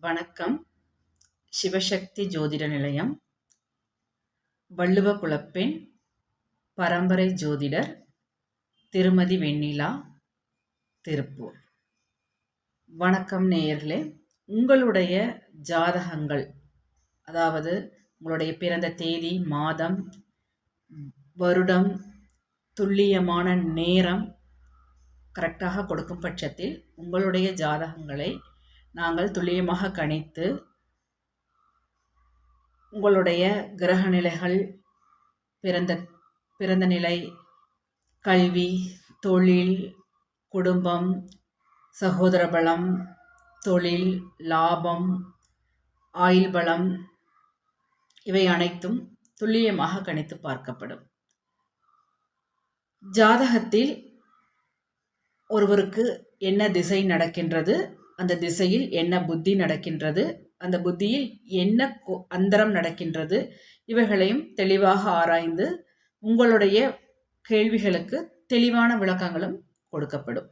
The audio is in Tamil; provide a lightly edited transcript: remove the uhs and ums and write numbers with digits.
வணக்கம். சிவசக்தி ஜோதிட நிலையம், வள்ளுவ குலப்பெண், பரம்பரை ஜோதிடர் திருமதி வெண்ணிலா, திருப்பூர். வணக்கம் நேயர்களே. உங்களுடைய ஜாதகங்கள், அதாவது உங்களுடைய பிறந்த தேதி, மாதம், வருடம், துல்லியமான நேரம் கரெக்டாக கொடுக்கும் பட்சத்தில் உங்களுடைய ஜாதகங்களை நாங்கள் துல்லியமாக கணித்து உங்களுடைய கிரக நிலைகள், பிறந்த நிலை, கல்வி, தொழில், குடும்பம், சகோதர பலம், தொழில், லாபம், ஆயுள் பலம் இவை அனைத்தும் துல்லியமாக கணித்து பார்க்கப்படும். ஜாதகத்தில் ஒருவருக்கு என்ன திசை நடக்கின்றது, அந்த திசையில் என்ன புத்தி நடக்கின்றது, அந்த புத்தியில் என்ன அந்தரம் நடக்கின்றது, இவைகளையும் தெளிவாக ஆராய்ந்து உங்களுடைய கேள்விகளுக்கு தெளிவான விளக்கங்களும் கொடுக்கப்படும்.